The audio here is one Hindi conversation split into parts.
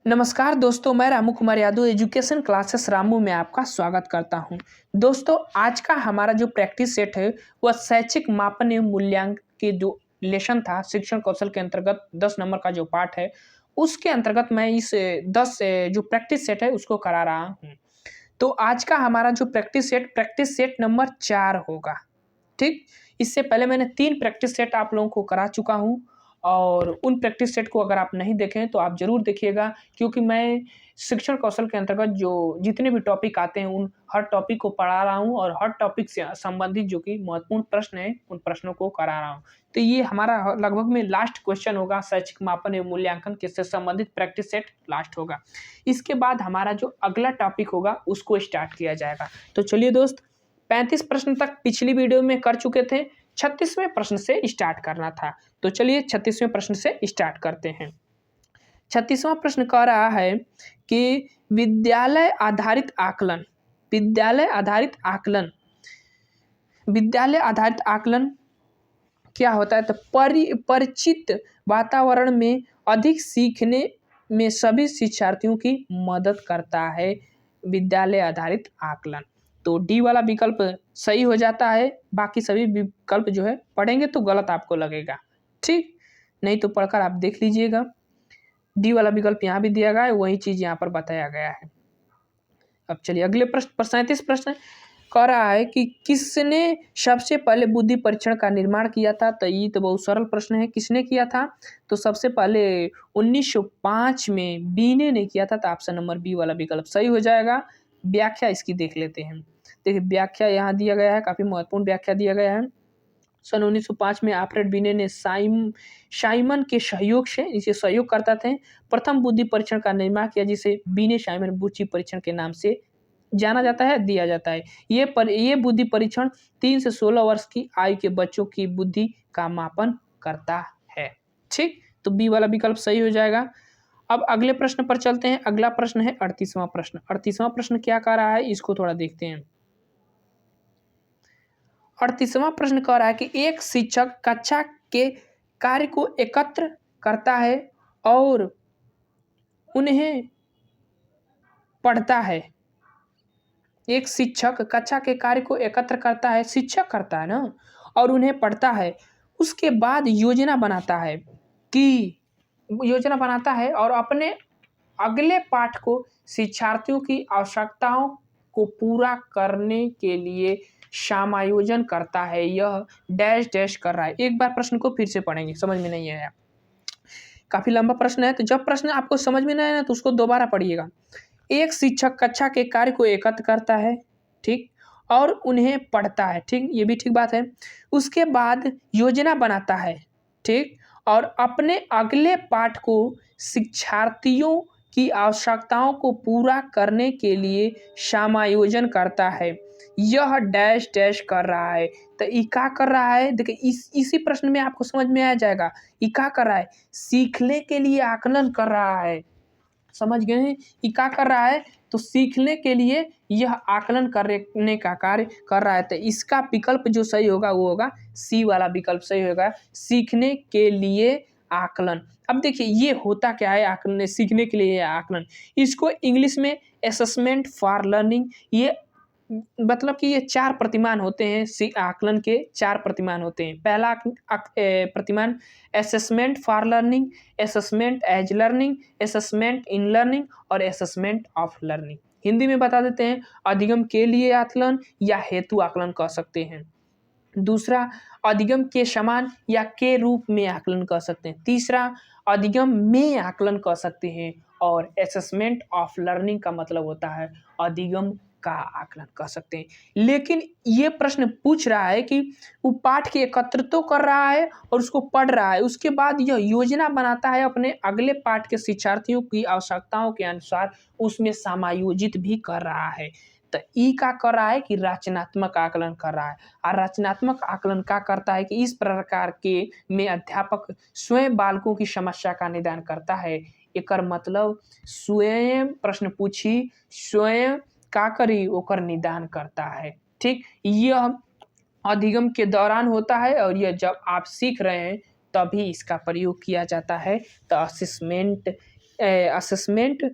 नमस्कार दोस्तों, मैं रामू कुमार यादव एजुकेशन क्लासेस रामू में आपका स्वागत करता हूं। दोस्तों, आज का हमारा जो प्रैक्टिस सेट है वह शैक्षिक मापन एवं मूल्यांकन के जो लेसन था शिक्षण कौशल के अंतर्गत 10 नंबर का जो पार्ट है उसके अंतर्गत मैं इस 10 जो प्रैक्टिस सेट है उसको करा रहा हूं। तो आज का हमारा जो प्रैक्टिस सेट नंबर 4 होगा। ठीक, इससे पहले मैंने 3 प्रैक्टिस सेट आप लोगों को करा चुका हूँ और उन प्रैक्टिस सेट को अगर आप नहीं देखें तो आप ज़रूर देखिएगा, क्योंकि मैं शिक्षण कौशल के अंतर्गत जो जितने भी टॉपिक आते हैं उन हर टॉपिक को पढ़ा रहा हूँ और हर टॉपिक से संबंधित जो कि महत्वपूर्ण प्रश्न हैं उन प्रश्नों को करा रहा हूँ। तो ये हमारा लगभग में लास्ट क्वेश्चन होगा, शैक्षिक मापन एवं मूल्यांकन के से संबंधित प्रैक्टिस सेट लास्ट होगा। इसके बाद हमारा जो अगला टॉपिक होगा उसको स्टार्ट किया जाएगा। तो चलिए दोस्त, 35 प्रश्न तक पिछली वीडियो में कर चुके थे, 36वें प्रश्न से स्टार्ट करना था। तो चलिए 36वें प्रश्न से स्टार्ट करते हैं। 36वां प्रश्न कह रहा है कि विद्यालय आधारित आकलन विद्यालय आधारित आकलन क्या होता है? तो परिचित वातावरण में अधिक सीखने में सभी शिक्षार्थियों की मदद करता है विद्यालय आधारित आकलन। तो डी वाला विकल्प सही हो जाता है, बाकी सभी विकल्प जो है पढ़ेंगे तो गलत आपको लगेगा। ठीक, नहीं तो पढ़कर आप देख लीजिएगा। डी वाला विकल्प यहाँ भी दिया गया है, वही चीज़ यहाँ पर बताया गया है। अब चलिए अगले प्रश्न पर 37 प्रश्न कह रहा है कि किसने सबसे पहले बुद्धि परीक्षण का निर्माण किया था? तो ये तो बहुत सरल प्रश्न है, किसने किया था? तो सबसे पहले 1905 में बीने ने किया था। तो ऑप्शन नंबर बी वाला विकल्प सही हो जाएगा। व्याख्या इसकी देख लेते हैं। देखिए व्याख्या यहाँ दिया गया है, काफ़ी महत्वपूर्ण व्याख्या दिया गया है। सन 1905 में आल्फ्रेड बीने ने साइमन के सहयोग से, इसे सहयोगकर्ता थे, प्रथम बुद्धि परीक्षण का निर्माण किया, जिसे बीने साइमन बुद्धि परीक्षण के नाम से जाना जाता है, दिया जाता है। ये बुद्धि परीक्षण 3 से 16 वर्ष की आयु के बच्चों की बुद्धि का मापन करता है। ठीक, तो बी वाला विकल्प सही हो जाएगा। अब अगले प्रश्न पर चलते हैं। अगला प्रश्न है 38वां प्रश्न। 38वां प्रश्न क्या कह रहा है इसको थोड़ा देखते हैं। 38वां प्रश्न कह रहा है कि एक शिक्षक कक्षा के कार्य को एकत्र करता है और उन्हें पढ़ता है। एक शिक्षक कक्षा के कार्य को एकत्र करता है, शिक्षक करता है ना, और उन्हें पढ़ता है। उसके बाद योजना बनाता है और अपने अगले पाठ को शिक्षार्थियों की आवश्यकताओं को पूरा करने के लिए समायोजन करता है। यह डैश डैश कर रहा है। एक बार प्रश्न को फिर से पढ़ेंगे, समझ में नहीं आया, काफी लंबा प्रश्न है। तो जब प्रश्न आपको समझ में नहीं आया ना तो उसको दोबारा पढ़िएगा। एक शिक्षक कक्षा के कार्य को एकत्र करता है, ठीक, और उन्हें पढ़ता है, ठीक, ये भी ठीक बात है। उसके बाद योजना बनाता है, ठीक, और अपने अगले पाठ को शिक्षार्थियों की आवश्यकताओं को पूरा करने के लिए समायोजन करता है। यह डैश डैश कर रहा है। तो ई क्या कर रहा है? देखिए इसी प्रश्न में आपको समझ में आ जाएगा। ई क्या कर रहा है? सीखने के लिए आकलन कर रहा है। समझ गए हैं? ये क्या कर रहा है? तो सीखने के लिए यह आकलन करने का कार्य कर रहा है। तो इसका विकल्प जो सही होगा वो होगा सी वाला विकल्प सही होगा, सीखने के लिए आकलन। अब देखिए ये होता क्या है आकलन, सीखने के लिए आकलन, इसको इंग्लिश में असेसमेंट फॉर लर्निंग, ये मतलब कि ये 4 प्रतिमान होते हैं। आकलन के 4 प्रतिमान होते हैं। पहला प्रतिमान assessment for learning, assessment as learning, assessment in learning और असेसमेंट ऑफ लर्निंग। हिंदी में बता देते हैं, अधिगम के लिए आकलन या हेतु आकलन कह सकते हैं। दूसरा, अधिगम के समान या के रूप में आकलन कर सकते हैं। तीसरा, अधिगम में आकलन कर सकते हैं। और असेसमेंट ऑफ लर्निंग का मतलब होता है अधिगम का आकलन कर सकते हैं। लेकिन ये प्रश्न पूछ रहा है कि वो पाठ के एकत्र तो कर रहा है और उसको पढ़ रहा है, उसके बाद यह योजना बनाता है अपने अगले पाठ के शिक्षार्थियों की आवश्यकताओं के अनुसार उसमें समायोजित भी कर रहा है। तो ई का कर रहा है कि रचनात्मक आकलन कर रहा है। और रचनात्मक आकलन का करता है कि इस प्रकार के में अध्यापक स्वयं बालकों की समस्या का निदान करता है। एकर मतलब स्वयं प्रश्न पूछी, स्वयं का करी ओकर निदान करता है। ठीक, यह अधिगम के दौरान होता है और यह जब आप सीख रहे हैं तभी इसका प्रयोग किया जाता है। तो असेसमेंट असेसमेंट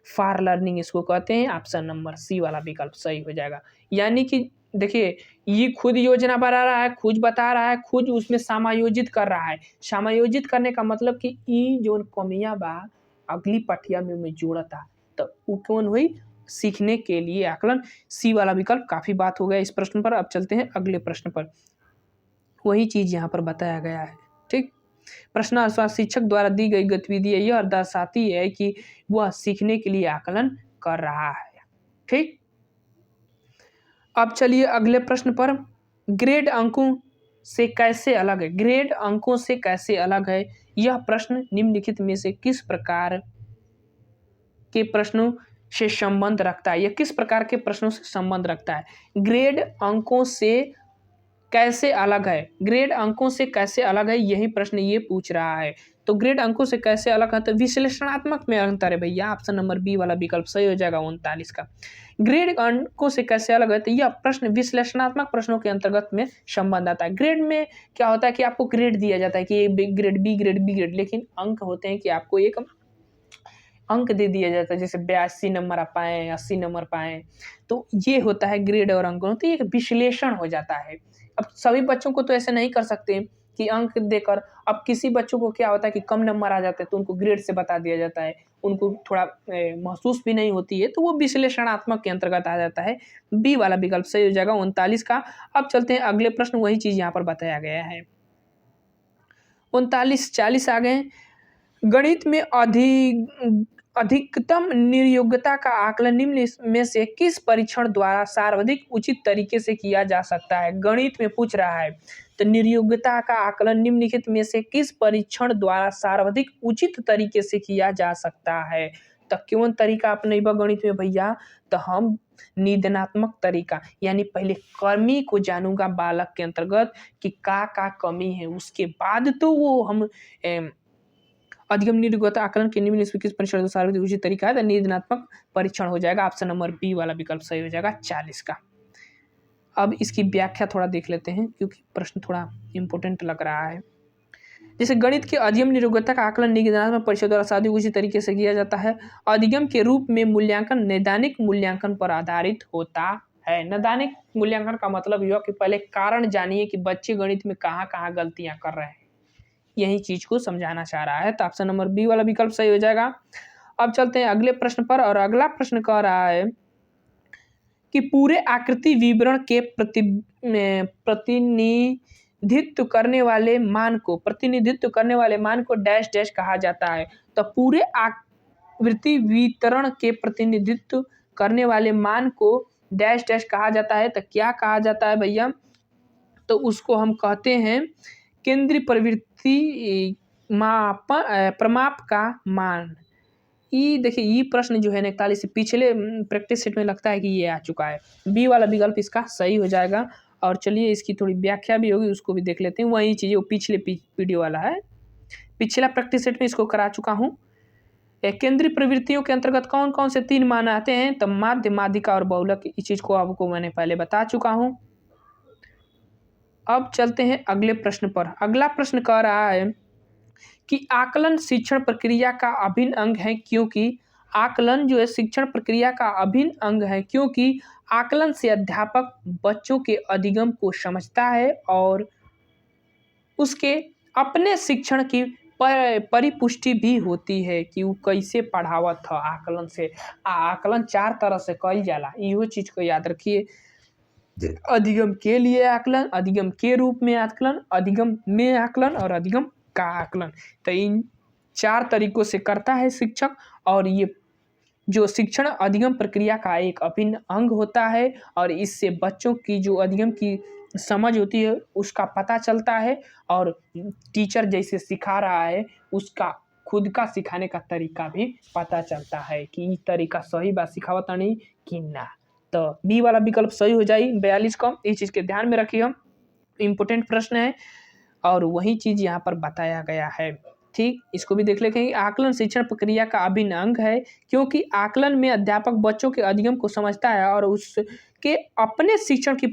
फॉर लर्निंग इसको कहते हैं। ऑप्शन नंबर सी वाला विकल्प सही हो जाएगा। यानी कि देखिए, ये खुद योजना बना रहा है, खुद बता रहा है, खुद उसमें समायोजित कर रहा है। समायोजित करने का मतलब कि ई जोन कमियां बा अगली पठिया में जोड़ता, तो वो कौन हुई, सीखने के लिए आकलन। सी वाला विकल्प काफी बात हो गया इस प्रश्न पर। अब चलते हैं अगले प्रश्न पर। वही चीज यहाँ पर बताया गया है। ठीक, प्रश्नानुसार शिक्षक द्वारा दी गई गतिविधि यह दर्शाती है कि वह सीखने के लिए आकलन कर रहा है। ठीक, अब चलिए अगले प्रश्न पर। ग्रेड अंकों से कैसे अलग है? ग्रेड अंकों से कैसे अलग है? यह प्रश्न निम्नलिखित में से किस प्रकार के प्रश्नों से संबंध रखता है? यह किस प्रकार के प्रश्नों से संबंध रखता है? ग्रेड अंकों से कैसे अलग है? ग्रेड अंकों से कैसे अलग है, यही प्रश्न ये पूछ रहा है। तो ग्रेड अंकों से कैसे अलग है, तो विश्लेषणात्मक में अंतर है भैया। ऑप्शन नंबर बी वाला विकल्प सही हो जाएगा 39 का। ग्रेड अंकों से कैसे अलग है, तो यह प्रश्न विश्लेषणात्मक प्रश्नों के अंतर्गत में संबंध आता है। ग्रेड में क्या होता है कि आपको ग्रेड दिया जाता है कि A grade, B grade, B grade, लेकिन अंक होते हैं कि आपको एक अंक दे दिया जाता है, जैसे 82 नंबर आप पाएँ, 80 नंबर पाएँ, तो ये होता है ग्रेड और अंक। तो ये एक विश्लेषण हो जाता है। अब सभी बच्चों को तो ऐसे नहीं कर सकते कि अंक देकर, अब किसी बच्चों को क्या होता है कि कम नंबर आ जाते हैं तो उनको ग्रेड से बता दिया जाता है, उनको थोड़ा महसूस भी नहीं होती है, तो वो विश्लेषणात्मक के अंतर्गत आ जाता है। बी वाला विकल्प सही हो जाएगा 39 का। अब चलते हैं अगले प्रश्न, वही चीज यहाँ पर बताया गया है। 39-40 आ गए। गणित में अधिकतम निर्योग्यता का आकलन निम्न में से किस परीक्षण द्वारा सर्वाधिक उचित तरीके से किया जा सकता है? गणित में पूछ रहा है, तो निर्योग्यता का आकलन निम्नलिखित में से किस परीक्षण द्वारा सर्वाधिक उचित तरीके से किया जा सकता है? तो कौन तरीका अपनेबा गणित में भैया? तो हम निदानात्मक तरीका, यानी पहले कमी को जानूंगा बालक के अंतर्गत कि का कमी है, उसके बाद तो वो हम अधिगम निर्योग्यता आकलन के निम्न में किस परीक्षण सर्वाधिक उचित तरीका है, तो निदानात्मक परीक्षण हो जाएगा। ऑप्शन नंबर बी वाला विकल्प सही हो जाएगा 40 का। अब इसकी व्याख्या थोड़ा देख लेते हैं, क्योंकि प्रश्न थोड़ा इंपॉर्टेंट लग रहा है। जैसे गणित के अधिगम निर्योग्यता का आकलन निदानात्मक परीक्षण द्वारा सर्वाधिक उचित तरीके से किया जाता है। अधिगम के रूप में मूल्यांकन नैदानिक मूल्यांकन पर आधारित होता है। नैदानिक मूल्यांकन का मतलब यह कि पहले कारण जानिए कि बच्चे गणित में कहाँ कहाँ गलतियां कर रहे हैं, यही चीज को समझाना चाह रहा है। तो ऑप्शन नंबर बी वाला विकल्प सही हो जाएगा। अब चलते हैं अगले प्रश्न पर, और अगला प्रश्न कह रहा है कि पूरे आकृति विवरण के प्रतिनिधित्व करने वाले मान को डैश डैश कहा जाता है। तो पूरे आकृति वितरण के प्रतिनिधित्व करने वाले मान को डैश डैश कहा जाता है। तो क्या कहा जाता है भैया? तो उसको हम कहते हैं केंद्रीय प्रवृत्ति प्रमाप का मान। ये देखिए, ये प्रश्न जो है 41 से पिछले प्रैक्टिस सेट में लगता है कि ये आ चुका है। बी वाला विकल्प इसका सही हो जाएगा। और चलिए इसकी थोड़ी व्याख्या भी होगी, उसको भी देख लेते हैं। वही चीज़ वो पिछले वीडियो वाला है, पिछला प्रैक्टिस सेट में इसको करा चुका हूँ। केंद्रीय प्रवृत्तियों के अंतर्गत कौन कौन से 3 मान आते हैं? तो माध्य, माध्यिका और बहुलक। इस चीज़ को आपको मैंने पहले बता चुका हूँ। अब चलते हैं अगले प्रश्न पर। अगला प्रश्न कह रहा है कि आकलन शिक्षण प्रक्रिया का अभिन्न अंग है, क्योंकि आकलन जो है शिक्षण प्रक्रिया का अभिन्न अंग है, क्योंकि आकलन से अध्यापक बच्चों के अधिगम को समझता है और उसके अपने शिक्षण की परिपुष्टि भी होती है कि वो कैसे पढ़ावत है। आकलन से आकलन 4 तरह से कइल जाला, इहो चीज को याद रखिए। अधिगम के लिए आकलन, अधिगम के रूप में आकलन, अधिगम में आकलन और अधिगम का आकलन। तो इन 4 तरीकों से करता है शिक्षक, और ये जो शिक्षण अधिगम प्रक्रिया का एक अभिन्न अंग होता है, और इससे बच्चों की जो अधिगम की समझ होती है उसका पता चलता है, और टीचर जैसे सिखा रहा है उसका खुद का सिखाने का तरीका भी पता चलता है कि ये तरीका सही बात सिखावता नहीं कि ना। तो बी वाला विकल्प सही हो जाए 42 का। इस चीज़ के ध्यान में रखिए, हम इम्पोर्टेंट प्रश्न है और वही चीज़ यहाँ पर बताया गया है। ठीक, इसको भी देख लेते हैं। आकलन शिक्षण प्रक्रिया का अभिन्न अंग है, क्योंकि आकलन में अध्यापक बच्चों के अधिगम को समझता है और उसके अपने शिक्षण की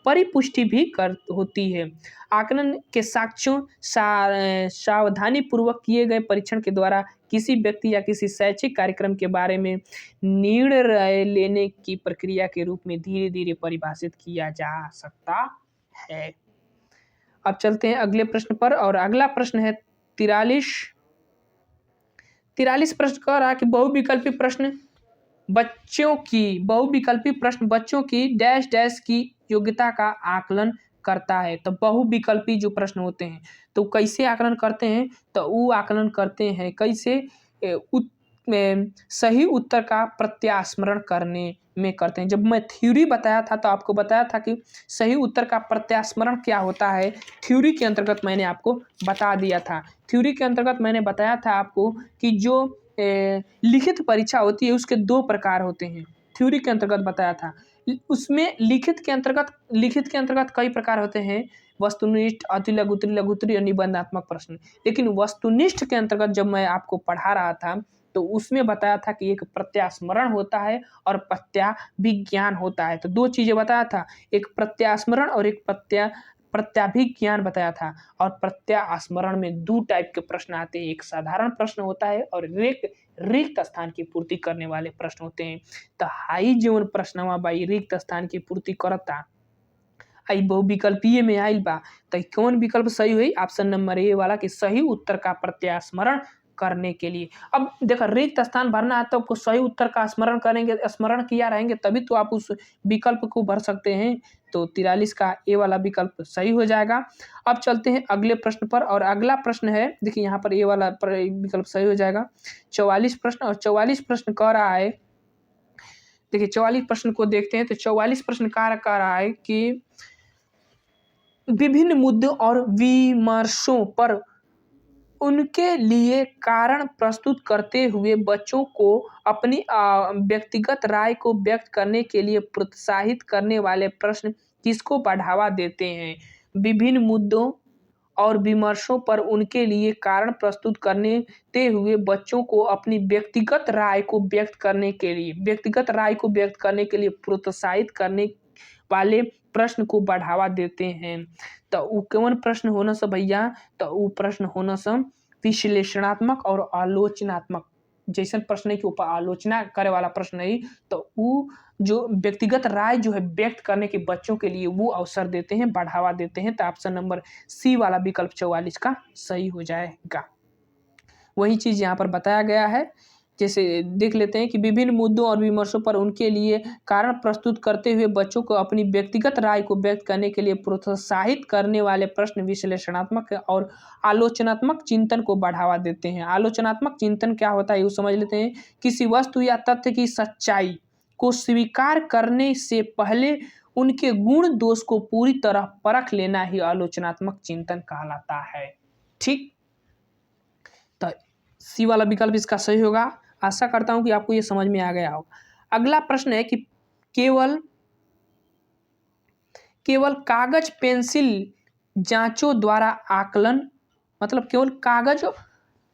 परिपुष्टि भी कर होती है। आकलन के साक्ष्यों सावधानी पूर्वक किए गए परीक्षण के द्वारा किसी व्यक्ति या किसी शैक्षिक कार्यक्रम के बारे में निर्णय लेने की प्रक्रिया के रूप में धीरे धीरे परिभाषित किया जा सकता है। अब चलते हैं अगले प्रश्न पर, और अगला प्रश्न है 43 प्रश्न कह रहा है कि बहुविकल्पी प्रश्न बच्चों की डैश डैश की योग्यता का आकलन करता है। तो बहुविकल्पी जो प्रश्न होते हैं तो कैसे आकलन करते हैं, तो वो आकलन करते हैं कैसे, सही उत्तर का प्रत्यास्मरण करने में करते हैं। जब मैं थ्योरी बताया था तो आपको बताया था कि सही उत्तर का प्रत्यास्मरण क्या होता है, थ्योरी के अंतर्गत मैंने आपको बता दिया था। थ्योरी के अंतर्गत मैंने बताया था आपको कि जो लिखित परीक्षा होती है उसके 2 प्रकार होते हैं, थ्योरी के अंतर्गत बताया था। उसमें लिखित के अंतर्गत कई प्रकार होते हैं, वस्तुनिष्ठ, अतिलघु, त्रिलघु, और निबंधात्मक प्रश्न। लेकिन वस्तुनिष्ठ के अंतर्गत जब मैं आपको पढ़ा रहा था तो उसमें बताया था कि एक प्रत्यास्मरण होता है और प्रत्याभिज्ञान होता है। तो 2 चीजें बताया था, एक प्रत्यास्मरण और एक प्रत्याभिज्ञान बताया था। और प्रत्यास्मरण में 2 टाइप के प्रश्न आते हैं, एक साधारण प्रश्न होता है और रिक्त स्थान की पूर्ति करने वाले प्रश्न होते हैं। तो हाई जीवन प्रश्नवा बाई रिक्त स्थान की पूर्ति करता आई बहुविकल्पीय में आइल बा, तो कौन विकल्प सही हुई? ऑप्शन नंबर ए वाला कि सही उत्तर का प्रत्यास्मरण करने के लिए। अब देखो रिक्त स्थान भरना है तो आपको सही उत्तर का स्मरण किया रहेंगे तभी तो आप उस विकल्प को भर सकते हैं। तो 43 का ए वाला विकल्प सही हो जाएगा। अब चलते हैं अगले प्रश्न पर, और अगला प्रश्न है, देखिए यहाँ पर ए वाला विकल्प सही हो जाएगा। 44 प्रश्न, और 44 प्रश्न कह रहा है, देखिए 44 प्रश्न को देखते हैं। तो 44 प्रश्न कह रहा है कि विभिन्न मुद्दों और विमर्शों पर उनके लिए कारण प्रस्तुत करते हुए बच्चों को अपनी व्यक्तिगत राय को व्यक्त करने के लिए प्रोत्साहित करने वाले प्रश्न किसको बढ़ावा देते हैं? विभिन्न मुद्दों और विमर्शों पर उनके लिए कारण प्रस्तुत करते हुए बच्चों को अपनी व्यक्तिगत राय को व्यक्त करने के लिए प्रोत्साहित करने वाले प्रश्न को बढ़ावा देते हैं। तो वो कौन प्रश्न होना से भैया? तो वो प्रश्न होना से विश्लेषणात्मक और आलोचनात्मक। जैसे प्रश्न के ऊपर आलोचना करे वाला प्रश्न नहीं, तो वो जो व्यक्तिगत राय जो है व्यक्त करने के बच्चों के लिए वो अवसर देते हैं, बढ़ावा देते हैं। तो ऑप्शन नंबर सी वाला विकल्प 44 का सही हो जाएगा। वही चीज यहाँ पर बताया गया है। जैसे देख लेते हैं कि विभिन्न मुद्दों और विमर्शों पर उनके लिए कारण प्रस्तुत करते हुए बच्चों को अपनी व्यक्तिगत राय को व्यक्त करने के लिए प्रोत्साहित करने वाले प्रश्न विश्लेषणात्मक और आलोचनात्मक चिंतन को बढ़ावा देते हैं। आलोचनात्मक चिंतन क्या होता है वो समझ लेते हैं। किसी वस्तु या तथ्य की सच्चाई को स्वीकार करने से पहले उनके गुण दोष को पूरी तरह परख लेना ही आलोचनात्मक चिंतन कहलाता है। ठीक, तो सी वाला विकल्प इसका सही होगा। आशा करता हूं कि आपको ये समझ में आ गया होगा। अगला प्रश्न है कि केवल कागज पेंसिल जांचों द्वारा आकलन, मतलब केवल कागज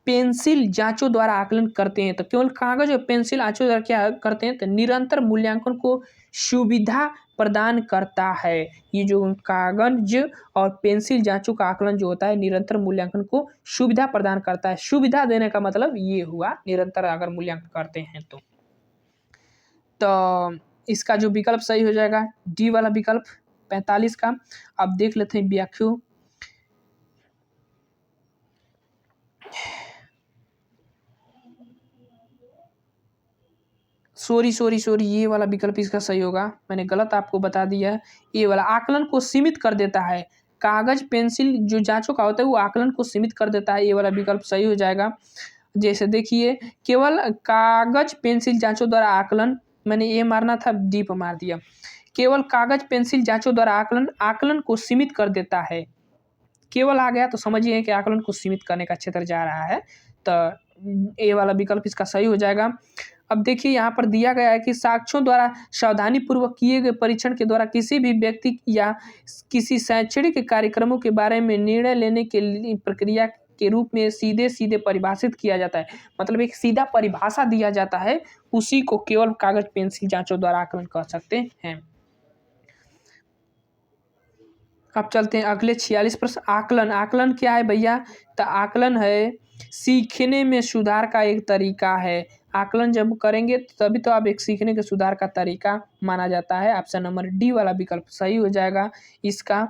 पेंसिल जांचों द्वारा आकलन करते हैं। तो केवल कागज और पेंसिल जांचों द्वारा क्या करते हैं? तो निरंतर मूल्यांकन को सुविधा प्रदान करता है। ये जो कागज और पेंसिल जांचों का आकलन जो होता है निरंतर मूल्यांकन को सुविधा प्रदान करता है। सुविधा देने का मतलब ये हुआ निरंतर अगर मूल्यांकन करते हैं तो इसका जो विकल्प सही हो जाएगा डी वाला विकल्प 45 का। अब देख लेते हैं व्याख्या। सॉरी ये वाला विकल्प इसका सही होगा, मैंने गलत आपको बता दिया। ये वाला आकलन को सीमित कर देता है। कागज पेंसिल जो जांचों का होता है वो आकलन को सीमित कर देता है। ये वाला विकल्प सही हो जाएगा। जैसे देखिए केवल कागज पेंसिल जांचों द्वारा आकलन, मैंने ये मारना था डी पर मार दिया। केवल कागज पेंसिल जांचों द्वारा आकलन को सीमित कर देता है। केवल आ गया तो समझिए कि आकलन को सीमित करने का क्षेत्र जा रहा है। तो ए वाला विकल्प इसका सही हो जाएगा। अब देखिए यहाँ पर दिया गया है कि साक्ष्यों द्वारा सावधानी पूर्वक किए गए परीक्षण के द्वारा किसी भी व्यक्ति या किसी शैक्षणिक कार्यक्रमों के बारे में निर्णय लेने के लिए प्रक्रिया के रूप में सीधे परिभाषित किया जाता है। मतलब एक सीधा परिभाषा दिया जाता है, उसी को केवल कागज पेंसिल जांचों द्वारा आकलन कर सकते हैं। अब चलते हैं अगले 46 प्रश्न। आकलन, आकलन क्या है भैया? तो आकलन है सीखने में सुधार का एक तरीका है। आकलन जब करेंगे तभी तो आप एक सीखने के सुधार का तरीका माना जाता है। ऑप्शन नंबर डी वाला विकल्प सही हो जाएगा इसका।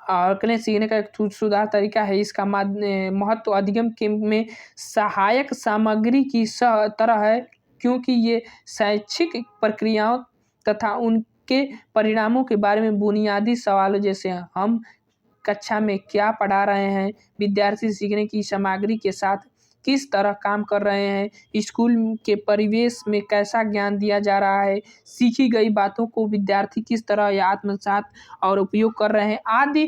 आकलन सीखने का एक सुधार तरीका है। इसका महत्व अधिगम के में सहायक सामग्री की तरह है, क्योंकि ये शैक्षिक प्रक्रियाओं तथा उनके परिणामों के बारे में बुनियादी सवालों जैसे हम कक्षा में क्या पढ़ा रहे हैं, विद्यार्थी सीखने की सामग्री के साथ किस तरह काम कर रहे हैं, स्कूल के परिवेश में कैसा ज्ञान दिया जा रहा है, सीखी गई बातों को विद्यार्थी किस तरह या आत्मसात और उपयोग कर रहे हैं आदि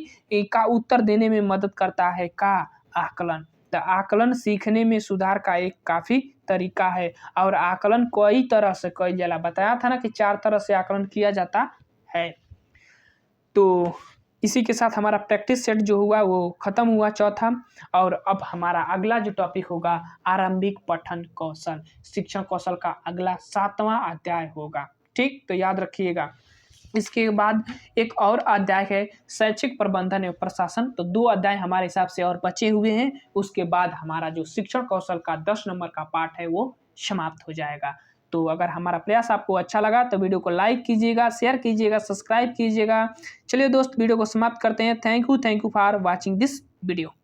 का उत्तर देने में मदद करता है का आकलन। तो आकलन सीखने में सुधार का एक काफ़ी तरीका है और आकलन कई तरह से कई जाला। बताया था ना कि 4 तरह से आकलन किया जाता है। तो इसी के साथ हमारा प्रैक्टिस सेट जो हुआ वो ख़त्म हुआ चौथा। और अब हमारा अगला जो टॉपिक होगा आरंभिक पठन कौशल, शिक्षण कौशल का अगला 7वां अध्याय होगा। ठीक, तो याद रखिएगा। इसके बाद एक और अध्याय है शैक्षिक प्रबंधन एवं प्रशासन। तो 2 अध्याय हमारे हिसाब से और बचे हुए हैं। उसके बाद हमारा जो शिक्षण कौशल का 10 नंबर का पाठ है वो समाप्त हो जाएगा। तो अगर हमारा प्रयास आपको अच्छा लगा तो वीडियो को लाइक कीजिएगा, शेयर कीजिएगा, सब्सक्राइब कीजिएगा। चलिए दोस्त, वीडियो को समाप्त करते हैं। Thank you for watching this video.